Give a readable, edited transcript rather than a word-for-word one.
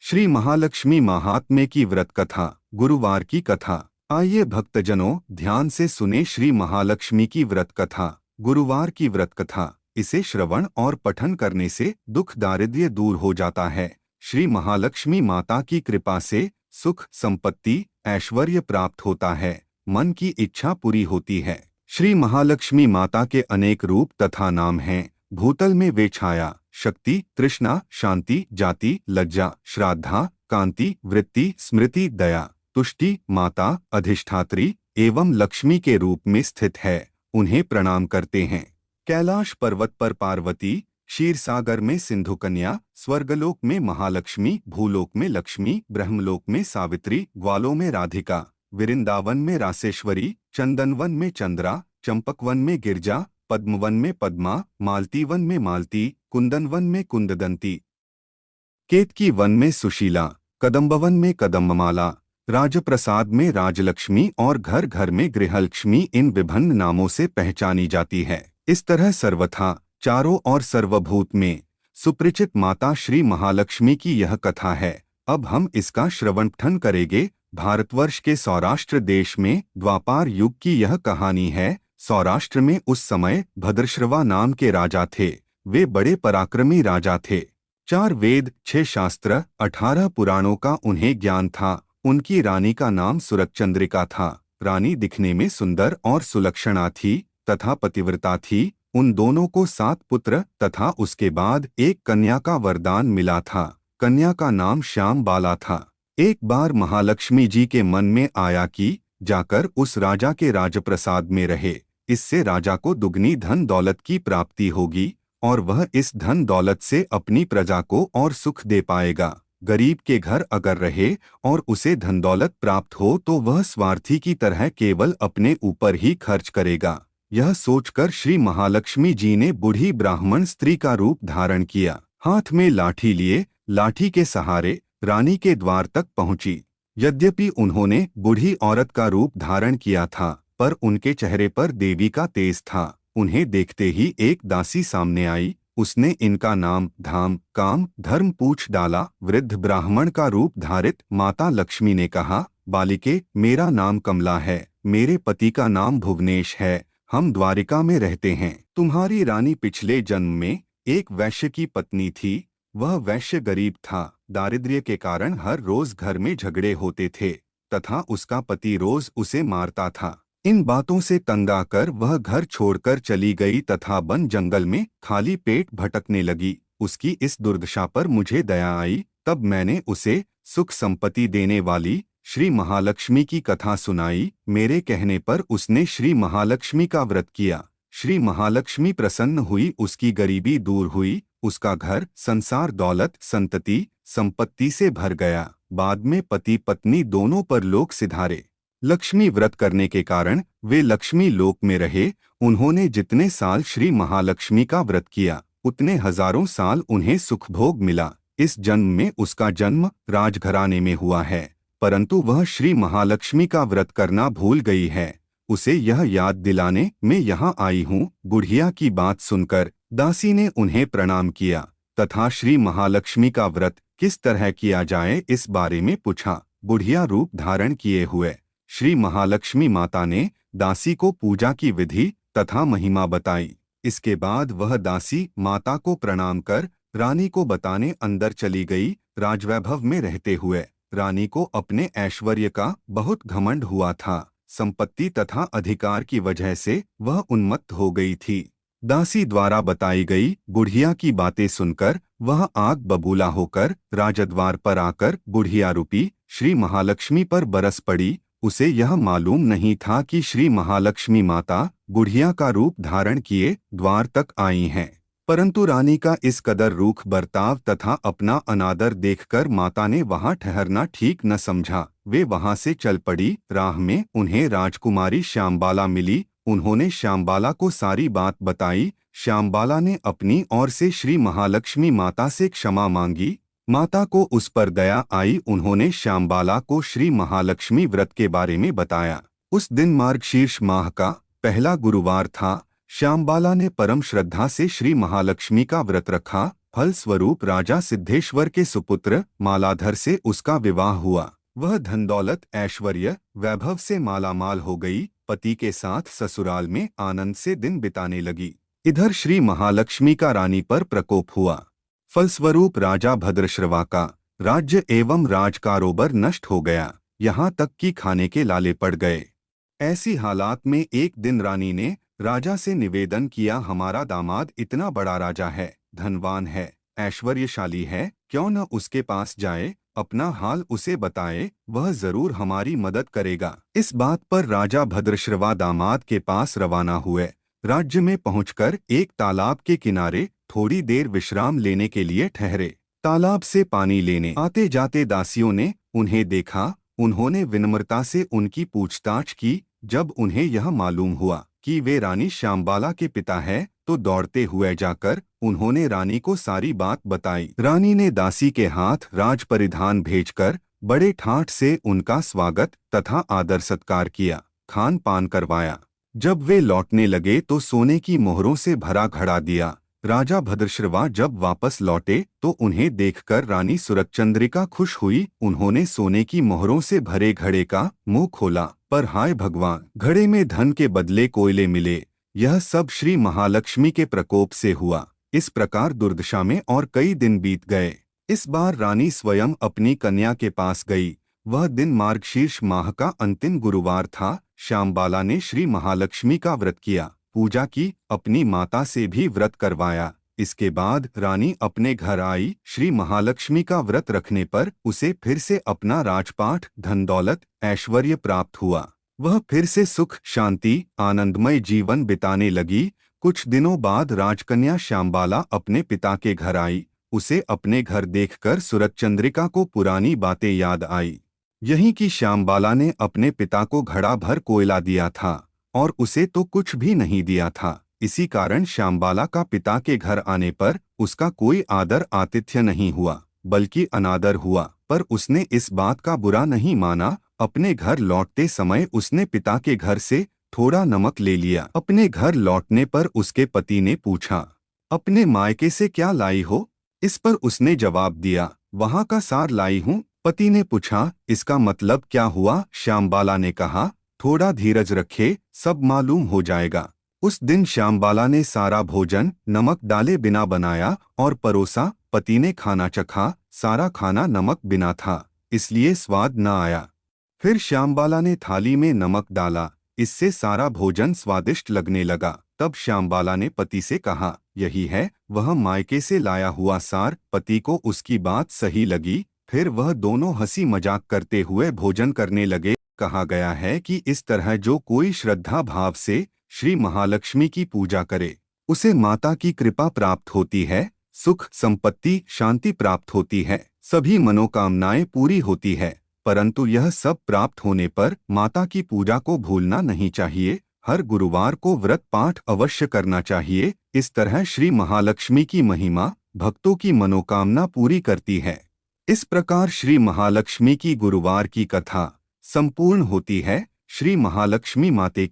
श्री महालक्ष्मी महात्म्य की व्रत कथा। गुरुवार की कथा। आइए भक्तजनों, ध्यान से सुने श्री महालक्ष्मी की व्रत कथा। गुरुवार की व्रत कथा। इसे श्रवण और पठन करने से दुख दारिद्र्य दूर हो जाता है। श्री महालक्ष्मी माता की कृपा से सुख संपत्ति ऐश्वर्य प्राप्त होता है, मन की इच्छा पूरी होती है। श्री महालक्ष्मी माता के अनेक रूप तथा नाम हैं। भूतल में वे छाया, शक्ति, तृष्णा, शांति, जाति, लज्जा, श्राद्धा, कांति, वृत्ति, स्मृति, दया, तुष्टि, माता, अधिष्ठात्री एवं लक्ष्मी के रूप में स्थित है। उन्हें प्रणाम करते हैं। कैलाश पर्वत पर पार्वती, क्षीर सागर में सिंधु कन्या, स्वर्गलोक में महालक्ष्मी, भूलोक में लक्ष्मी, ब्रह्मलोक में सावित्री, ग्वालों में राधिका, वृंदावन में रासेश्वरी, चंदनवन में चंद्रा, चंपकवन में गिरजा, पद्मवन में पद्मा, मालतीवन में मालती, कुंदनवन में कुंददंती, केतकी वन में सुशीला, कदम्बवन में कदम्बमाला, राजप्रसाद में राजलक्ष्मी और घर घर में गृहलक्ष्मी इन विभिन्न नामों से पहचानी जाती है। इस तरह सर्वथा चारों और सर्वभूत में सुपरिचित माता श्री महालक्ष्मी की यह कथा है। अब हम इसका श्रवण पठन करेंगे। भारतवर्ष के सौराष्ट्र देश में द्वापार युग की यह कहानी है। सौराष्ट्र में उस समय भद्रश्रवा नाम के राजा थे। वे बड़े पराक्रमी राजा थे। 4 वेद, 6 शास्त्र, 18 पुराणों का उन्हें ज्ञान था। उनकी रानी का नाम सुरचंद्रिका था। रानी दिखने में सुंदर और सुलक्षणा थी तथा पतिव्रता थी। उन दोनों को 7 पुत्र तथा उसके बाद एक कन्या का वरदान मिला था। कन्या का नाम श्याम बाला था। एक बार महालक्ष्मी जी के मन में आया कि जाकर उस राजा के राजप्रसाद में रहे। इससे राजा को दुगनी धन दौलत की प्राप्ति होगी और वह इस धन दौलत से अपनी प्रजा को और सुख दे पाएगा। गरीब के घर अगर रहे और उसे धन दौलत प्राप्त हो तो वह स्वार्थी की तरह केवल अपने ऊपर ही खर्च करेगा। यह सोचकर श्री महालक्ष्मी जी ने बूढ़ी ब्राह्मण स्त्री का रूप धारण किया। हाथ में लाठी लिए लाठी के सहारे रानी के द्वार तक पहुंची। यद्यपि उन्होंने बूढ़ी औरत का रूप धारण किया था, पर उनके चेहरे पर देवी का तेज था। उन्हें देखते ही एक दासी सामने आई। उसने इनका नाम धाम, काम, धर्म पूछ डाला। वृद्ध ब्राह्मण का रूप धारित माता लक्ष्मी ने कहा, बालिके, मेरा नाम कमला है। मेरे पति का नाम भुवनेश है। हम द्वारिका में रहते हैं। तुम्हारी रानी पिछले जन्म में एक वैश्य की पत्नी थी। वह वैश्य गरीब था। दारिद्र्य के कारण हर रोज घर में झगड़े होते थे तथा उसका पति रोज उसे मारता था। इन बातों से तंग आकर वह घर छोड़कर चली गई तथा वन जंगल में खाली पेट भटकने लगी। उसकी इस दुर्दशा पर मुझे दया आई। तब मैंने उसे सुख संपत्ति देने वाली श्री महालक्ष्मी की कथा सुनाई। मेरे कहने पर उसने श्री महालक्ष्मी का व्रत किया। श्री महालक्ष्मी प्रसन्न हुई। उसकी गरीबी दूर हुई। उसका घर संसार दौलत संतति संपत्ति से भर गया। बाद में पति पत्नी दोनों पर लोक सिधारे। लक्ष्मी व्रत करने के कारण वे लक्ष्मी लोक में रहे। उन्होंने जितने साल श्री महालक्ष्मी का व्रत किया उतने हजारों साल उन्हें सुख भोग मिला। इस जन्म में उसका जन्म राजघराने में हुआ है, परंतु वह श्री महालक्ष्मी का व्रत करना भूल गई है। उसे यह याद दिलाने में यहाँ आई हूँ। बुढ़िया की बात सुनकर दासी ने उन्हें प्रणाम किया तथा श्री महालक्ष्मी का व्रत किस तरह किया जाए इस बारे में पूछा। बुढ़िया रूप धारण किए हुए श्री महालक्ष्मी माता ने दासी को पूजा की विधि तथा महिमा बताई। इसके बाद वह दासी माता को प्रणाम कर रानी को बताने अंदर चली गई। राजवैभव में रहते हुए रानी को अपने ऐश्वर्य का बहुत घमंड हुआ था। संपत्ति तथा अधिकार की वजह से वह उन्मत्त हो गई थी। दासी द्वारा बताई गई बुढ़िया की बातें सुनकर वह आग बबूला होकर राजद्वार पर आकर बुढ़िया रूपी श्री महालक्ष्मी पर बरस पड़ी। उसे यह मालूम नहीं था कि श्री महालक्ष्मी माता बुढ़िया का रूप धारण किए द्वार तक आई हैं। परंतु रानी का इस कदर रूख बर्ताव तथा अपना अनादर देखकर माता ने वहां ठहरना ठीक न समझा। वे वहां से चल पड़ी। राह में उन्हें राजकुमारी श्यामबाला मिली। उन्होंने श्यामबाला को सारी बात बताई। श्यामबाला ने अपनी ओर से श्री महालक्ष्मी माता से क्षमा मांगी। माता को उस पर दया आई। उन्होंने श्यामबाला को श्री महालक्ष्मी व्रत के बारे में बताया। उस दिन मार्गशीर्ष माह का पहला गुरुवार था। श्यामबाला ने परम श्रद्धा से श्री महालक्ष्मी का व्रत रखा। फलस्वरूप राजा सिद्धेश्वर के सुपुत्र मालाधर से उसका विवाह हुआ। वह धन दौलत ऐश्वर्य वैभव से मालामाल हो गई। पति के साथ ससुराल में आनंद से दिन बिताने लगी। इधर श्री महालक्ष्मी का रानी पर प्रकोप हुआ। फलस्वरूप राजा भद्रश्रवा का राज्य एवं राज कारोबार नष्ट हो गया, यहाँ तक कि खाने के लाले पड़ गए। ऐसी हालात में एक दिन रानी ने राजा से निवेदन किया, हमारा दामाद इतना बड़ा राजा है, धनवान है, ऐश्वर्यशाली है, क्यों न उसके पास जाए, अपना हाल उसे बताए, वह जरूर हमारी मदद करेगा। इस बात पर राजा भद्रश्रवा दामाद के पास रवाना हुए। राज्य में पहुंचकर एक तालाब के किनारे थोड़ी देर विश्राम लेने के लिए ठहरे। तालाब से पानी लेने आते जाते दासियों ने उन्हें देखा। उन्होंने विनम्रता से उनकी पूछताछ की। जब उन्हें यह मालूम हुआ कि वे रानी श्यामबाला के पिता हैं, तो दौड़ते हुए जाकर उन्होंने रानी को सारी बात बताई। रानी ने दासी के हाथ राज परिधान भेजकर बड़े ठाठ से उनका स्वागत तथा आदर सत्कार किया, खान पान करवाया। जब वे लौटने लगे तो सोने की मोहरों से भरा घड़ा दिया। राजा भद्रश्रवा जब वापस लौटे तो उन्हें देखकर रानी सुरचंद्रिका खुश हुई। उन्होंने सोने की मोहरों से भरे घड़े का मुंह खोला, पर हाय भगवान, घड़े में धन के बदले कोयले मिले। यह सब श्री महालक्ष्मी के प्रकोप से हुआ। इस प्रकार दुर्दशा में और कई दिन बीत गए। इस बार रानी स्वयं अपनी कन्या के पास गई। वह दिन मार्गशीर्ष माह का अंतिम गुरुवार था। श्यामबाला ने श्री महालक्ष्मी का व्रत किया, पूजा की, अपनी माता से भी व्रत करवाया। इसके बाद रानी अपने घर आई। श्री महालक्ष्मी का व्रत रखने पर उसे फिर से अपना राजपाट, धन दौलत, ऐश्वर्य प्राप्त हुआ। वह फिर से सुख शांति आनंदमय जीवन बिताने लगी। कुछ दिनों बाद राजकन्या श्यामबाला अपने पिता के घर आई। उसे अपने घर देखकर सुरचंद्रिका को पुरानी बातें याद आई। यही कि श्यामबाला ने अपने पिता को घड़ा भर कोयला दिया था और उसे तो कुछ भी नहीं दिया था। इसी कारण श्यामबाला का पिता के घर आने पर उसका कोई आदर आतिथ्य नहीं हुआ, बल्कि अनादर हुआ। पर उसने इस बात का बुरा नहीं माना। अपने घर लौटते समय उसने पिता के घर से थोड़ा नमक ले लिया। अपने घर लौटने पर उसके पति ने पूछा, अपने मायके से क्या लाई हो? इस पर उसने जवाब दिया, वहाँ का सार लाई हूँ। पति ने पूछा, इसका मतलब क्या हुआ? श्यामबाला ने कहा, थोड़ा धीरज रखे, सब मालूम हो जाएगा। उस दिन श्यामबाला ने सारा भोजन नमक डाले बिना बनाया और परोसा। पति ने खाना चखा, सारा खाना नमक बिना था, इसलिए स्वाद न आया। फिर श्यामबाला ने थाली में नमक डाला, इससे सारा भोजन स्वादिष्ट लगने लगा। तब श्यामबाला ने पति से कहा, यही है वह मायके से लाया हुआ सार। पति को उसकी बात सही लगी। फिर वह दोनों हंसी मजाक करते हुए भोजन करने लगे। कहा गया है कि इस तरह जो कोई श्रद्धा भाव से श्री महालक्ष्मी की पूजा करे, उसे माता की कृपा प्राप्त होती है, सुख संपत्ति शांति प्राप्त होती है, सभी मनोकामनाएं पूरी होती है। परंतु यह सब प्राप्त होने पर माता की पूजा को भूलना नहीं चाहिए। हर गुरुवार को व्रत पाठ अवश्य करना चाहिए। इस तरह श्री महालक्ष्मी की महिमा भक्तों की मनोकामना पूरी करती है। इस प्रकार श्री महालक्ष्मी की गुरुवार की कथा संपूर्ण होती है। श्री महालक्ष्मी माते